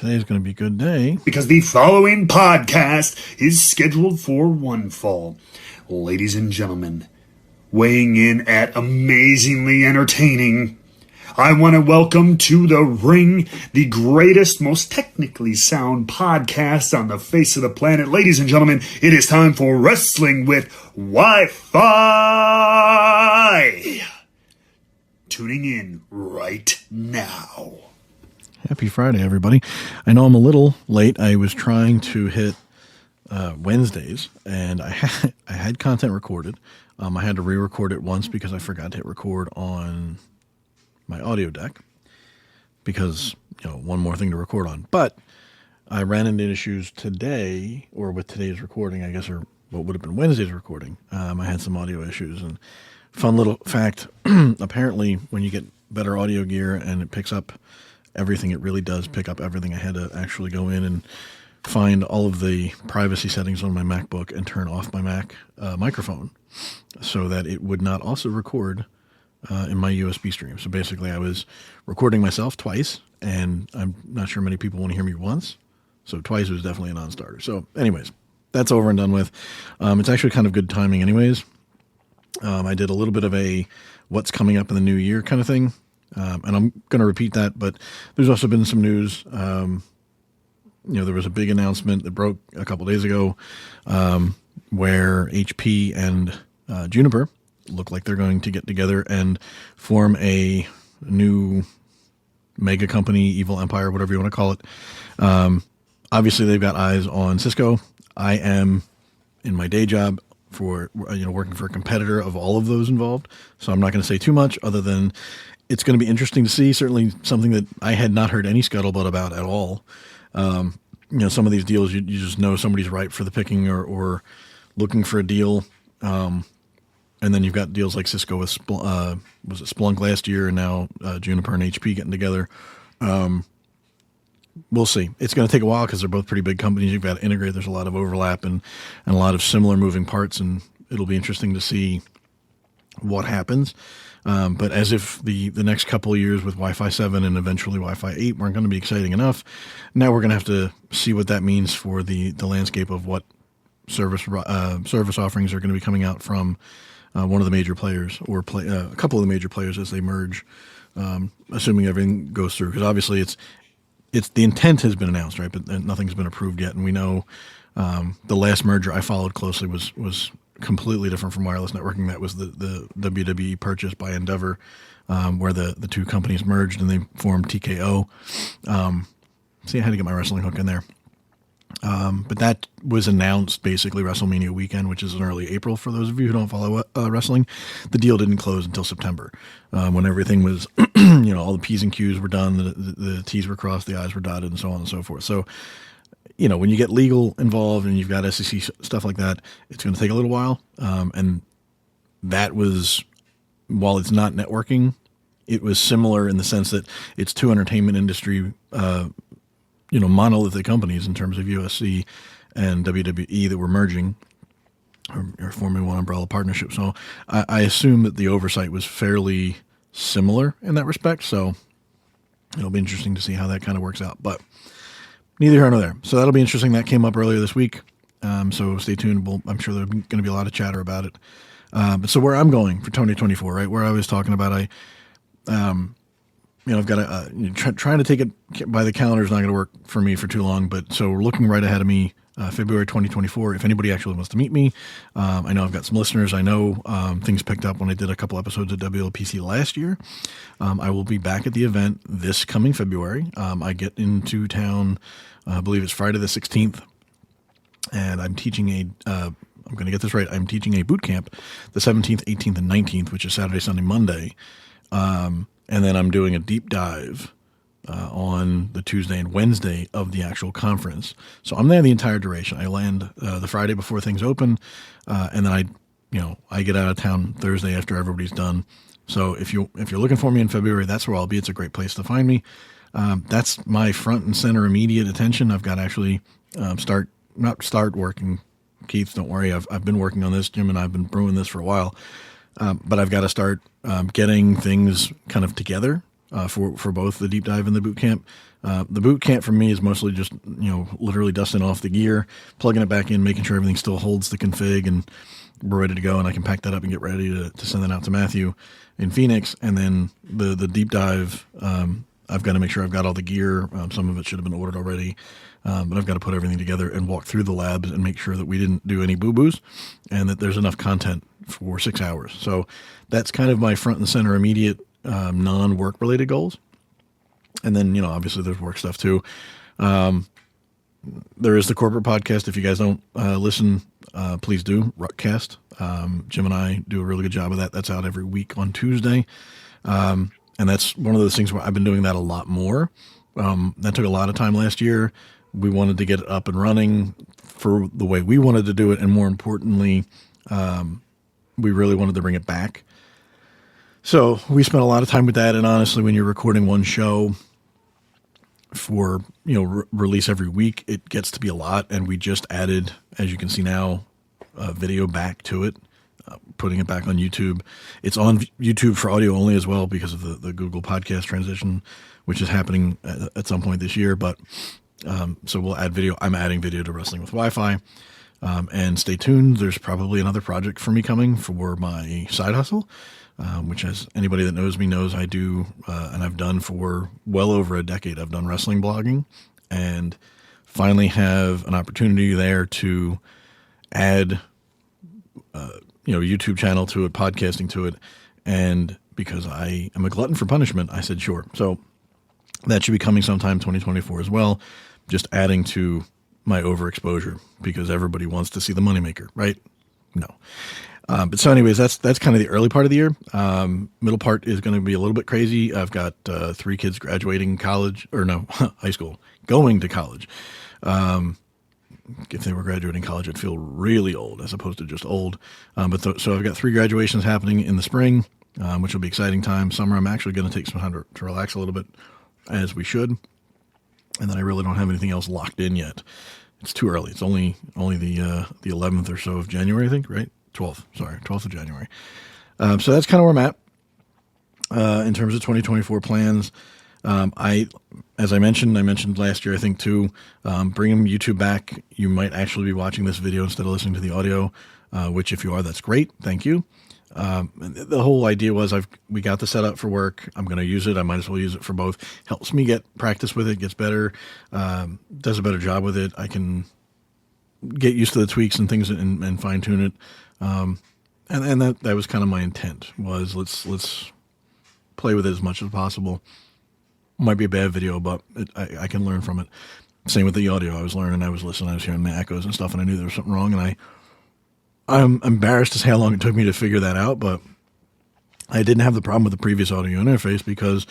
today's going to be a good day. Because the following podcast is scheduled for one fall. Ladies and gentlemen, weighing in at amazingly entertaining, I want to welcome to the ring the greatest, most technically sound podcast on the face of the planet. Ladies and gentlemen, it is time for Wrestling with Wi-Fi. Tuning in right now. Happy Friday, everybody. I know I'm a little late. I was trying to hit Wednesdays, and I had content recorded. I had to re-record it once because I forgot to hit record on my audio deck because, one more thing to record on. But I ran into issues today, or with today's recording, I guess, or what would have been Wednesday's recording. I had some audio issues. And fun little fact, apparently when you get better audio gear and it picks up everything, it really does pick up everything. I had to actually go in and find all of the privacy settings on my MacBook and turn off my Mac microphone so that it would not also record in my USB stream. So basically I was recording myself twice, and I'm not sure many people want to hear me once. So twice was definitely a non-starter. So anyways, that's over and done with. It's actually kind of good timing anyways. I did a little bit of a what's coming up in the new year kind of thing. And I'm going to repeat that, but there's also been some news. There was a big announcement that broke a couple days ago where HP and Juniper look like they're going to get together and form a new mega company, evil empire, whatever you want to call it. Obviously, they've got eyes on Cisco. I am, in my day job, working for a competitor of all of those involved. So I'm not going to say too much other than it's going to be interesting to see. Certainly something that I had not heard any scuttlebutt about at all. Some of these deals, you just know somebody's ripe for the picking or looking for a deal. And then you've got deals like Cisco with was it Splunk last year, and now Juniper and HP getting together. We'll see. It's going to take a while because they're both pretty big companies. You've got to integrate. There's a lot of overlap and a lot of similar moving parts, and it'll be interesting to see what happens. But as if the next couple of years with Wi-Fi 7 and eventually Wi-Fi 8 weren't going to be exciting enough, now we're going to have to see what that means for the landscape of what service offerings are going to be coming out from one of the major players or a couple of the major players as they merge, assuming everything goes through. Because obviously it's the intent has been announced, right? But nothing's been approved yet. And we know the last merger I followed closely was completely different from wireless networking. That was the WWE purchase by Endeavor, where the two companies merged and they formed TKO. See, I had to get my wrestling hook in there. But that was announced basically WrestleMania weekend, which is in early April for those of you who don't follow wrestling. The deal didn't close until September, when everything was, all the P's and Q's were done, the T's were crossed, the I's were dotted, and so on and so forth. So, when you get legal involved and you've got SEC stuff like that, it's going to take a little while. And that was, while it's not networking, it was similar in the sense that it's two entertainment industry monolithic companies in terms of USC and WWE that were merging or forming one umbrella partnership. So I assume that the oversight was fairly similar in that respect. So it'll be interesting to see how that kind of works out. But neither here nor there. So that'll be interesting. That came up earlier this week. So stay tuned. I'm sure there's going to be a lot of chatter about it. But so where I'm going for 2024, right, where I was talking about, I've got trying to take it by the calendar is not going to work for me for too long. But so we're looking right ahead of me, February 2024. If anybody actually wants to meet me, I know I've got some listeners. I know things picked up when I did a couple episodes of WLPC last year. I will be back at the event this coming February. I get into town, I believe it's Friday the 16th, and I'm teaching I'm going to get this right. I'm teaching a boot camp the 17th, 18th, and 19th, which is Saturday, Sunday, Monday. And then I'm doing a deep dive on the Tuesday and Wednesday of the actual conference. So I'm there the entire duration. I land the Friday before things open, and then I get out of town Thursday after everybody's done. So if you're looking for me in February, that's where I'll be. It's a great place to find me. That's my front and center immediate attention. I've got to actually start working. Keith, don't worry. I've been working on this. Jim and I have been brewing this for a while. But I've got to start getting things kind of together for both the deep dive and the boot camp. The boot camp for me is mostly just, literally dusting off the gear, plugging it back in, making sure everything still holds the config, and we're ready to go. And I can pack that up and get ready to send that out to Matthew in Phoenix. And then the deep dive, I've got to make sure I've got all the gear. Some of it should have been ordered already. But I've got to put everything together and walk through the labs and make sure that we didn't do any boo-boos and that there's enough content for 6 hours. So that's kind of my front and center immediate non-work related goals. And then, obviously there's work stuff too. There is the corporate podcast. If you guys don't listen, please do. Ruckcast. Jim and I do a really good job of that. That's out every week on Tuesday. And that's one of those things where I've been doing that a lot more. That took a lot of time last year. We wanted to get it up and running for the way we wanted to do it. And more importantly, we really wanted to bring it back. So we spent a lot of time with that. And honestly, when you're recording one show for, release every week, it gets to be a lot. And we just added, as you can see now, video back to it, putting it back on YouTube. It's on YouTube for audio only as well because of the Google podcast transition, which is happening at some point this year. But so we'll add video. I'm adding video to Wrestling with Wi-Fi. And stay tuned. There's probably another project for me coming for my side hustle, which, as anybody that knows me knows, I do, and I've done for well over a decade. I've done wrestling blogging, and finally have an opportunity there to add, YouTube channel to it, podcasting to it. And because I am a glutton for punishment, I said, sure. So that should be coming sometime 2024 as well. Just adding to my overexposure because everybody wants to see the moneymaker, right? No. But so anyways, that's kind of the early part of the year. Middle part is going to be a little bit crazy. I've got 3 kids graduating college, or no, high school, going to college. If they were graduating college, I'd feel really old as opposed to just old. So I've got 3 graduations happening in the spring, which will be exciting time. Summer, I'm actually going to take some time to relax a little bit, as we should. And then I really don't have anything else locked in yet. It's too early. It's only the 11th or so of January, I think, right? 12th of January. So that's kind of where I'm at in terms of 2024 plans. As I mentioned last year, I think too, bringing YouTube back. You might actually be watching this video instead of listening to the audio, which if you are, that's great. Thank you. The whole idea was we got the setup for work. I'm going to use it. I might as well use it for both. Helps me get practice with it, gets better, does a better job with it. I can get used to the tweaks and things and fine tune it. And that was kind of my intent was let's play with it as much as possible. Might be a bad video, but I can learn from it. Same with the audio. I was learning, I was listening, I was hearing the echoes and stuff, and I knew there was something wrong, and I'm embarrassed to say how long it took me to figure that out, but I didn't have the problem with the previous audio interface because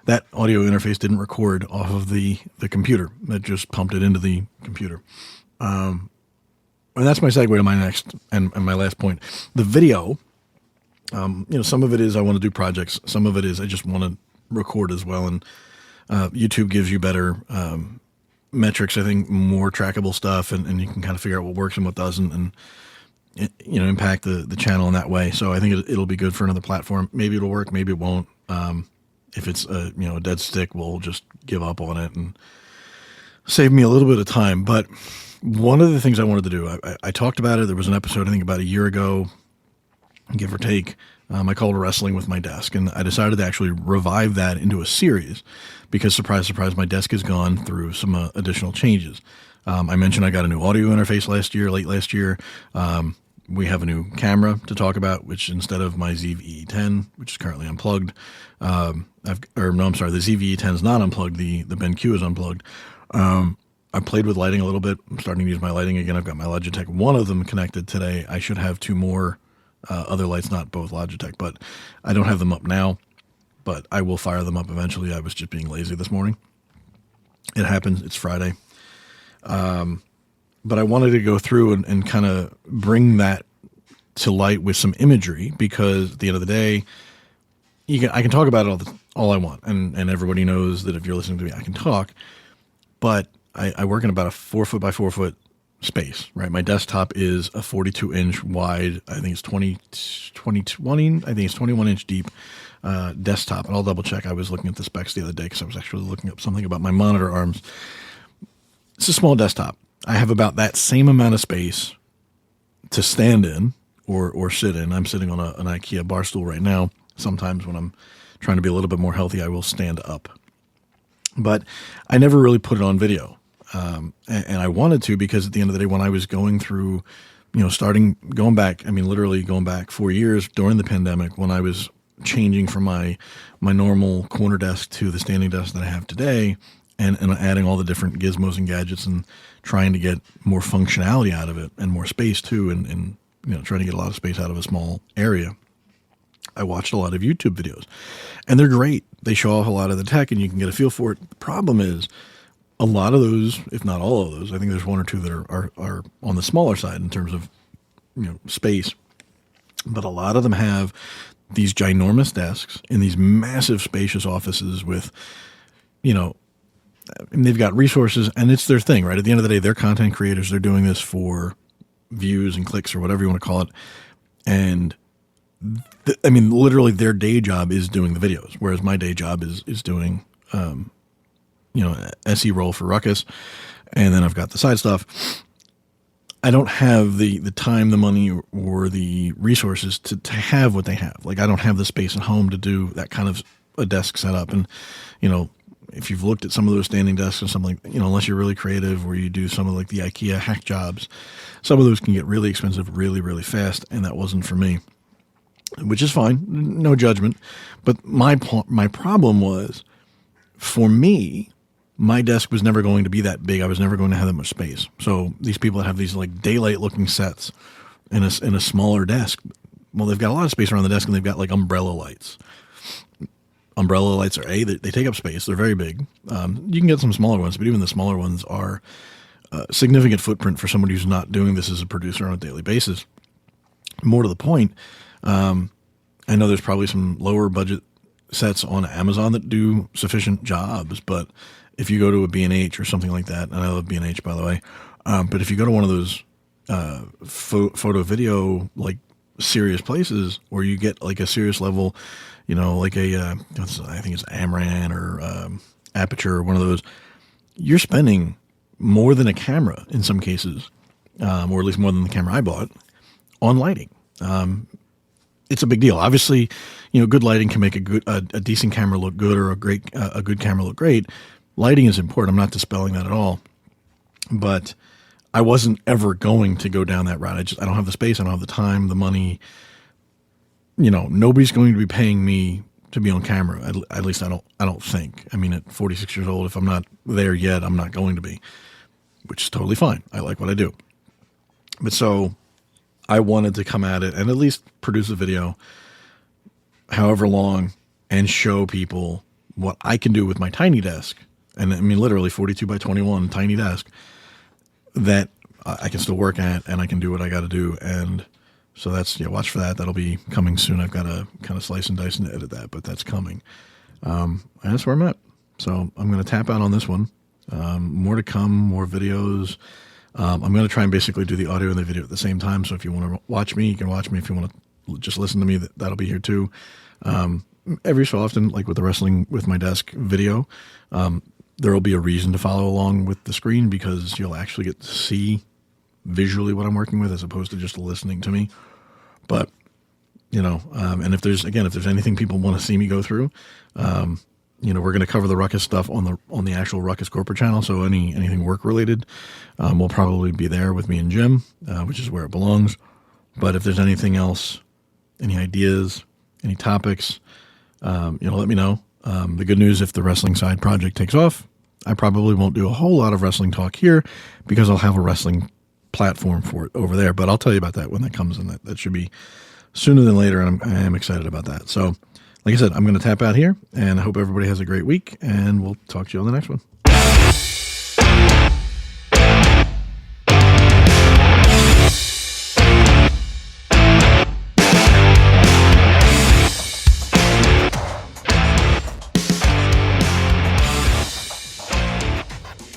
that audio interface didn't record off of the computer. That just pumped it into the computer. And that's my segue to my next and my last point. The video, some of it is I want to do projects. Some of it is I just want to record as well. And YouTube gives you better metrics, I think, more trackable stuff, and you can kind of figure out what works and what doesn't, and impact the channel in that way. So I think it'll be good for another platform. Maybe it'll work, maybe it won't. If it's a dead stick, we'll just give up on it and save me a little bit of time. But one of the things I wanted to do, I talked about it. There was an episode, I think about a year ago, give or take. I called Wrestling with My Desk, and I decided to actually revive that into a series because, surprise, surprise, my desk has gone through some additional changes. I mentioned I got a new audio interface late last year. We have a new camera to talk about, which instead of my ZV-E10, which is currently unplugged, the ZV-E10 is not unplugged. The BenQ is unplugged. I played with lighting a little bit. I'm starting to use my lighting again. I've got my Logitech, one of them connected today. I should have 2 more other lights, not both Logitech, but I don't have them up now, but I will fire them up eventually. I was just being lazy this morning. It happens. It's Friday. But I wanted to go through and kind of bring that to light with some imagery because at the end of the day, I can talk about it all I want. And everybody knows that if you're listening to me, I can talk, but I work in about a 4 foot by 4 foot space, right? My desktop is a 42-inch wide, I think it's 20, I think it's 21-inch deep desktop. And I'll double check. I was looking at the specs the other day because I was actually looking up something about my monitor arms. It's a small desktop. I have about that same amount of space to stand in or sit in. I'm sitting on an IKEA bar stool right now. Sometimes when I'm trying to be a little bit more healthy, I will stand up. But I never really put it on video. And I wanted to, because at the end of the day, when I was going through, going back 4 years during the pandemic, when I was changing from my normal corner desk to the standing desk that I have today, and adding all the different gizmos and gadgets and trying to get more functionality out of it and more space too, and trying to get a lot of space out of a small area. I watched a lot of YouTube videos, and they're great. They show off a lot of the tech, and you can get a feel for it. The problem is, a lot of those, if not all of those, I think there's one or two that are on the smaller side in terms of space, but a lot of them have these ginormous desks in these massive spacious offices with, and they've got resources, and it's their thing, right? At the end of the day, they're content creators. They're doing this for views and clicks or whatever you want to call it. And literally their day job is doing the videos, whereas my day job is doing, SE roll for Ruckus. And then I've got the side stuff. I don't have the time, the money, or the resources to have what they have. Like, I don't have the space at home to do that kind of a desk setup. And, if you've looked at some of those standing desks or something, unless you're really creative or you do some of like the IKEA hack jobs, some of those can get really expensive really, really fast. And that wasn't for me, which is fine. No judgment. But my problem was, for me, my desk was never going to be that big. I was never going to have that much space. So these people that have these like daylight looking sets in a smaller desk, well, they've got a lot of space around the desk, and they've got like umbrella lights. Umbrella lights are they take up space. They're very big. You can get some smaller ones, but even the smaller ones are a significant footprint for somebody who's not doing this as a producer on a daily basis. More to the point, I know there's probably some lower budget sets on Amazon that do sufficient jobs, but if you go to a B&H or something like that, and I love B&H, by the way, but if you go to one of those photo video like serious places, or you get like a serious level, like I think it's Amran or Aperture or one of those, you're spending more than a camera in some cases, or at least more than the camera I bought, on lighting. It's a big deal. Obviously, good lighting can make a decent camera look good, or a good camera look great. Lighting is important. I'm not dispelling that at all, but I wasn't ever going to go down that route. I don't have the space. I don't have the time, the money. Nobody's going to be paying me to be on camera. At least I don't think. I mean, at 46 years old, if I'm not there yet, I'm not going to be, which is totally fine. I like what I do. But so I wanted to come at it and at least produce a video, however long, and show people what I can do with my tiny desk. And I mean, literally 42 by 21 tiny desk that I can still work at, and I can do what I got to do. And so that's, watch for that. That'll be coming soon. I've got to kind of slice and dice and edit that, but that's coming. And that's where I'm at. So I'm going to tap out on this one. More to come, more videos. I'm going to try and basically do the audio and the video at the same time. So if you want to watch me, you can watch me. If you want to just listen to me, that'll be here too. Every so often, like with the Wrestling with My Desk video, there will be a reason to follow along with the screen, because you'll actually get to see visually what I'm working with, as opposed to just listening to me. But, and if there's anything people want to see me go through, we're going to cover the Ruckus stuff on the actual Ruckus corporate channel. So anything work related, will probably be there with me and Jim, which is where it belongs. But if there's anything else, any ideas, any topics, let me know. The good news, if the wrestling side project takes off, I probably won't do a whole lot of wrestling talk here, because I'll have a wrestling platform for it over there. But I'll tell you about that when that comes, and that should be sooner than later. And I am excited about that. So like I said, I'm going to tap out here, and I hope everybody has a great week, and we'll talk to you on the next one.